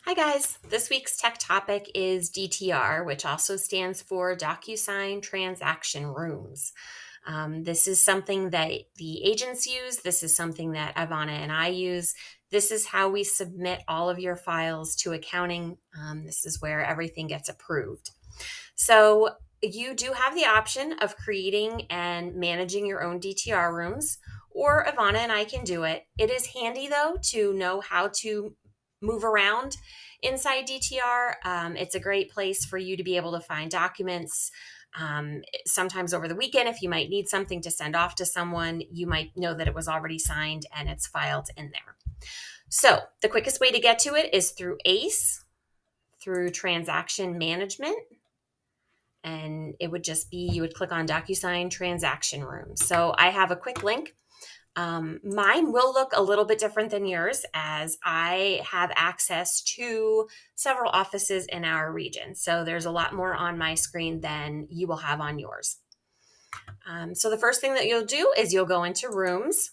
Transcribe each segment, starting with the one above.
Hi guys, this week's tech topic is DTR, which also stands for DocuSign Transaction Rooms. This is something that the agents use. This is something that Ivana and I use. This is how we submit all of your files to accounting. This is where everything gets approved. So you do have the option of creating and managing your own DTR rooms, or Ivana and I can do it. It is handy though to know how to move around inside DTR. It's a great place for you to be able to find documents. Sometimes over the weekend, if you might need something to send off to someone, you might know that it was already signed and it's filed in there. So the quickest way to get to it is through ACE, through transaction management. And it would just be, you would click on DocuSign Transaction Room. So I have a quick link. Mine will look a little bit different than yours as I have access to several offices in our region. So there's a lot more on my screen than you will have on yours. So the first thing that you'll do is you'll go into Rooms.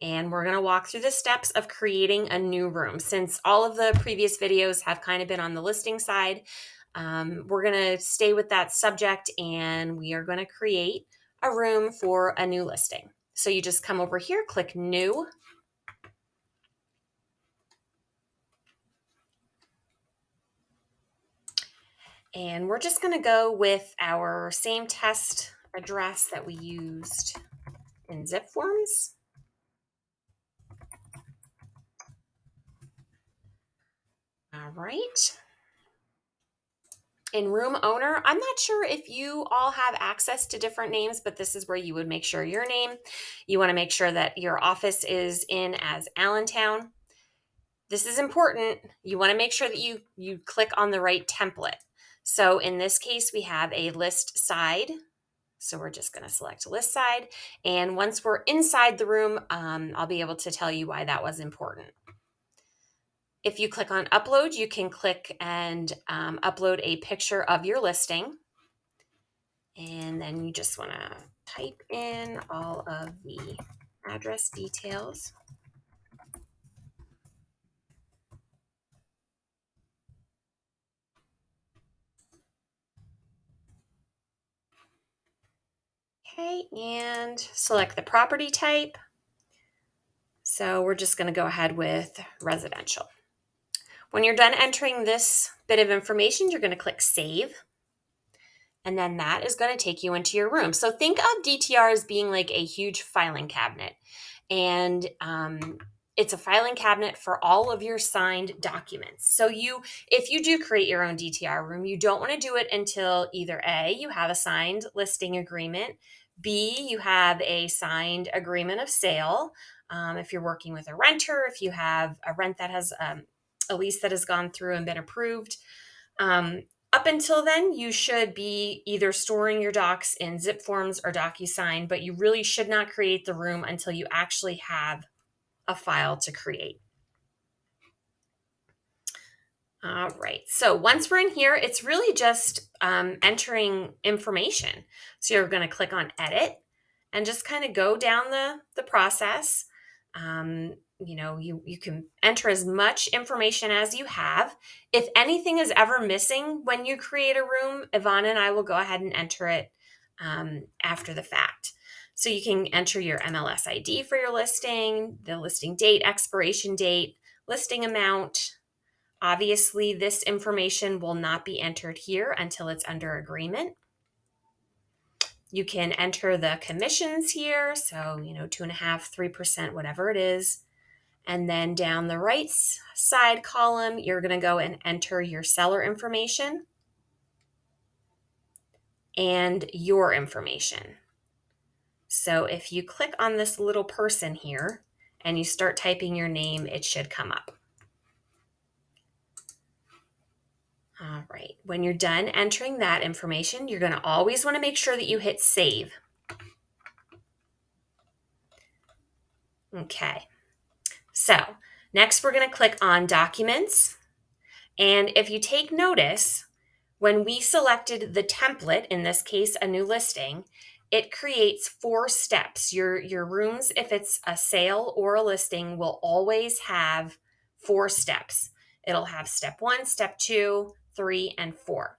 And we're going to walk through the steps of creating a new room. Since all of the previous videos have kind of been on the listing side, we're going to stay with that subject and we are going to create a room for a new listing. So you just come over here, click New. And we're just going to go with our same test address that we used in zip forms. All right. In room owner, I'm not sure if you all have access to different names, but this is where you would make sure your name. You want to make sure that your office is in as Allentown. This is important. You want to make sure that you click on the right template. So in this case, we have a list side. So we're just going to select list side. And once we're inside the room, I'll be able to tell you why that was important. If you click on upload, you can click and upload a picture of your listing. And then you just want to type in all of the address details. Okay, and select the property type. So we're just going to go ahead with residential. When you're done entering this bit of information, you're going to click Save. And then that is going to take you into your room. So think of DTR as being like a huge filing cabinet. And it's a filing cabinet for all of your signed documents. So if you do create your own DTR room, you don't want to do it until either A, you have a signed listing agreement, B, you have a signed agreement of sale. If you're working with a renter, if you have a rent that has a lease that has gone through and been approved. Up until then, you should be either storing your docs in zip forms or DocuSign, but you really should not create the room until you actually have a file to create. All right, so once we're in here, it's really just entering information. So you're going to click on Edit and just kind of go down the process. You can enter as much information as you have. If anything is ever missing when you create a room, Ivana and I will go ahead and enter it after the fact. So you can enter your MLS ID for your listing, the listing date, expiration date, listing amount. Obviously, this information will not be entered here until it's under agreement. You can enter the commissions here. So, 2.5%, 3%, whatever it is. And then down the right side column, you're going to go and enter your seller information and your information. So if you click on this little person here and you start typing your name, it should come up. All right, when you're done entering that information, you're going to always want to make sure that you hit save. Okay, so next we're going to click on documents. And if you take notice, when we selected the template, in this case, a new listing, it creates 4 steps. Your rooms, if it's a sale or a listing, will always have 4 steps. It'll have step 1, step 2, 3, and 4.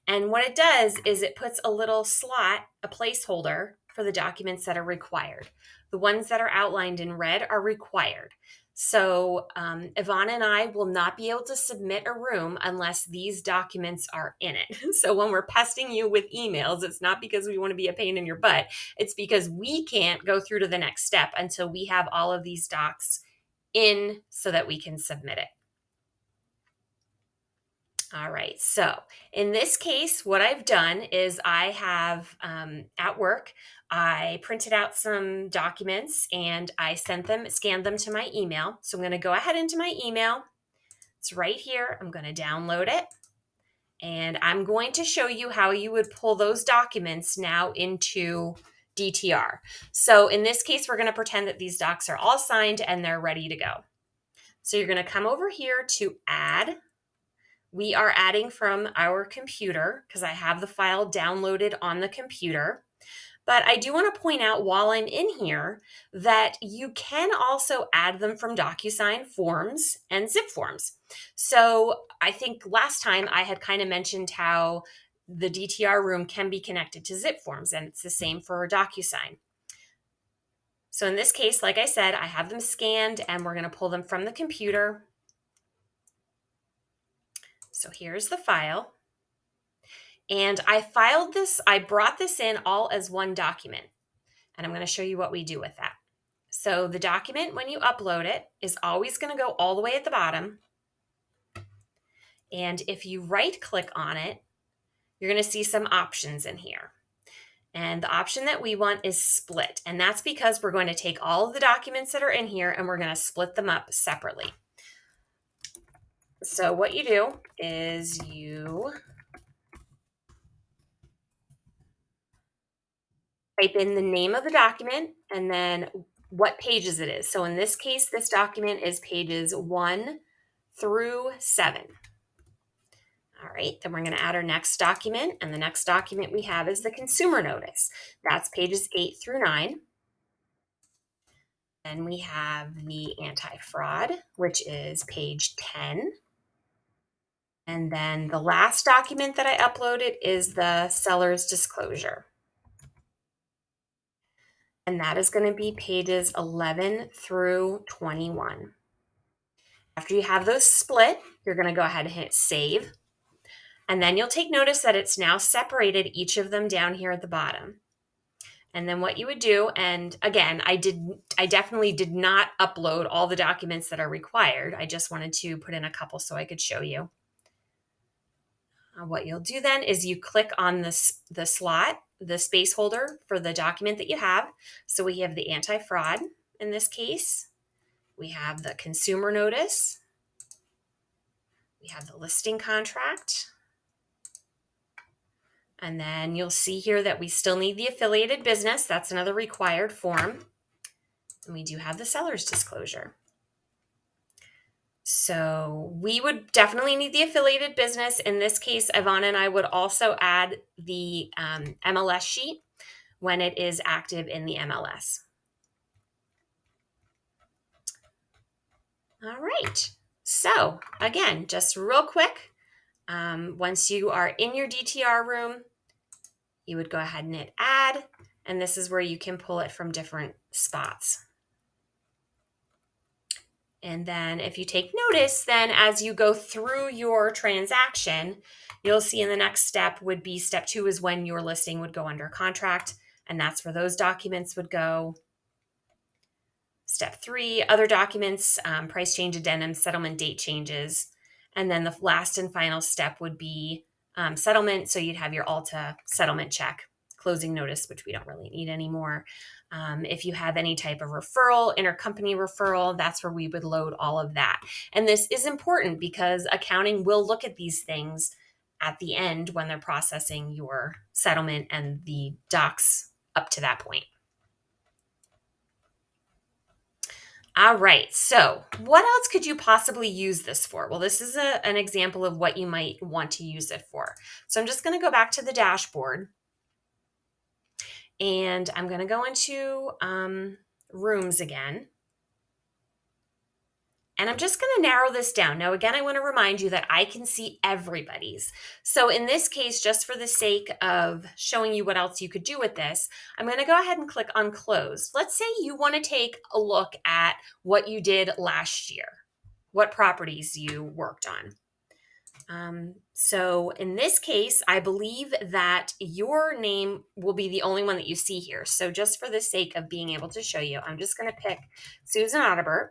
And what it does is it puts a little slot, a placeholder for the documents that are required. The ones that are outlined in red are required. So Yvonne and I will not be able to submit a room unless these documents are in it. So when we're pesting you with emails, it's not because we want to be a pain in your butt. It's because we can't go through to the next step until we have all of these docs in so that we can submit it. All right, so in this case, what I've done is I have at work, I printed out some documents and I scanned them to my email. So I'm going to go ahead into my email. It's right here. I'm going to download it and I'm going to show you how you would pull those documents now into DTR. So in this case, we're going to pretend that these docs are all signed and they're ready to go. So you're going to come over here to add. We are adding from our computer because I have the file downloaded on the computer. But I do want to point out while I'm in here that you can also add them from DocuSign forms and zip forms. So I think last time I had kind of mentioned how the DTR room can be connected to zip forms, and it's the same for DocuSign. So in this case, like I said, I have them scanned and we're going to pull them from the computer. So here's the file. And I brought this in all as one document. And I'm going to show you what we do with that. So the document, when you upload it, is always going to go all the way at the bottom. And if you right click on it, you're going to see some options in here. And the option that we want is split. And that's because we're going to take all of the documents that are in here and we're going to split them up separately. So what you do is you type in the name of the document and then what pages it is. So in this case, this document is pages 1 through 7. All right, then we're going to add our next document, and the next document we have is the consumer notice. That's pages 8 through 9. Then we have the anti-fraud, which is page 10. And then the last document that I uploaded is the seller's disclosure. And that is going to be pages 11 through 21. After you have those split, you're going to go ahead and hit save. And then you'll take notice that it's now separated each of them down here at the bottom. And then what you would do, and again, I definitely did not upload all the documents that are required. I just wanted to put in a couple so I could show you. What you'll do then is you click on the slot, the space holder for the document that you have. So we have the anti-fraud in this case. We have the consumer notice. We have the listing contract. And then you'll see here that we still need the affiliated business. That's another required form. And we do have the seller's disclosure. So we would definitely need the affiliated business. In this case, Ivana and I would also add the MLS sheet when it is active in the MLS. All right. So again, just real quick, once you are in your DTR room, you would go ahead and hit add, and this is where you can pull it from different spots. And then if you take notice, then as you go through your transaction, you'll see in the next step would be step 2 is when your listing would go under contract, and that's where those documents would go. Step 3, other documents, price change addendum, settlement date changes. And then the last and final step would be settlement. So you'd have your ALTA settlement check, closing notice, which we don't really need anymore. If you have any type of referral, intercompany referral, that's where we would load all of that. And this is important because accounting will look at these things at the end when they're processing your settlement and the docs up to that point. All right, so what else could you possibly use this for? Well, this is an example of what you might want to use it for. So I'm just going to go back to the dashboard. And I'm going to go into rooms again. And I'm just going to narrow this down. Now, again, I want to remind you that I can see everybody's. So in this case, just for the sake of showing you what else you could do with this, I'm going to go ahead and click on close. Let's say you want to take a look at what you did last year, what properties you worked on. So in this case, I believe that your name will be the only one that you see here. So just for the sake of being able to show you, I'm just going to pick Susan Audibert.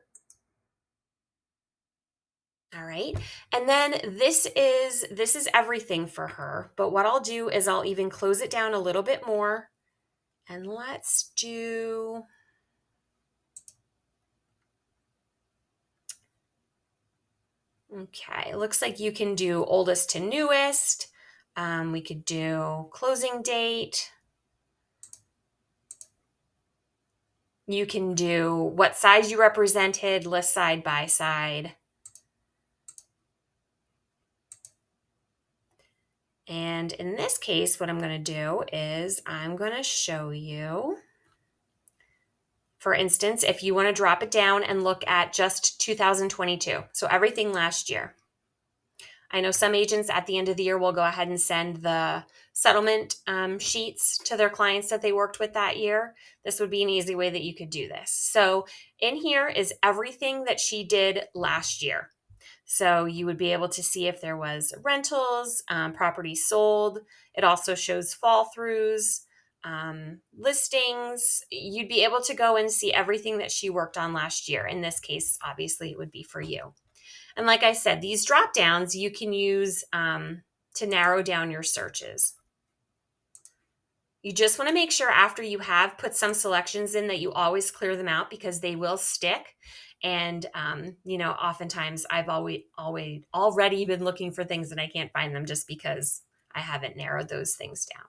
All right. And then this is everything for her. But what I'll do is I'll even close it down a little bit more. And let's do okay. It looks like you can do oldest to newest. We could do closing date. You can do what size you represented, list side by side. And in this case, what I'm going to do is I'm going to show you, for instance, if you want to drop it down and look at just 2022, so everything last year. I know some agents at the end of the year will go ahead and send the settlement sheets to their clients that they worked with that year. This would be an easy way that you could do this. So in here is everything that she did last year. So you would be able to see if there was rentals, properties sold. It also shows fall throughs, listings. You'd be able to go and see everything that she worked on last year. In this case, obviously, it would be for you. And like I said, these drop downs you can use to narrow down your searches. You just want to make sure after you have put some selections in that you always clear them out because they will stick. And, oftentimes I've already been looking for things and I can't find them just because I haven't narrowed those things down.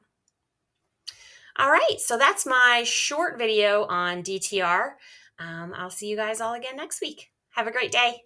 All right, so that's my short video on DTR. I'll see you guys all again next week. Have a great day.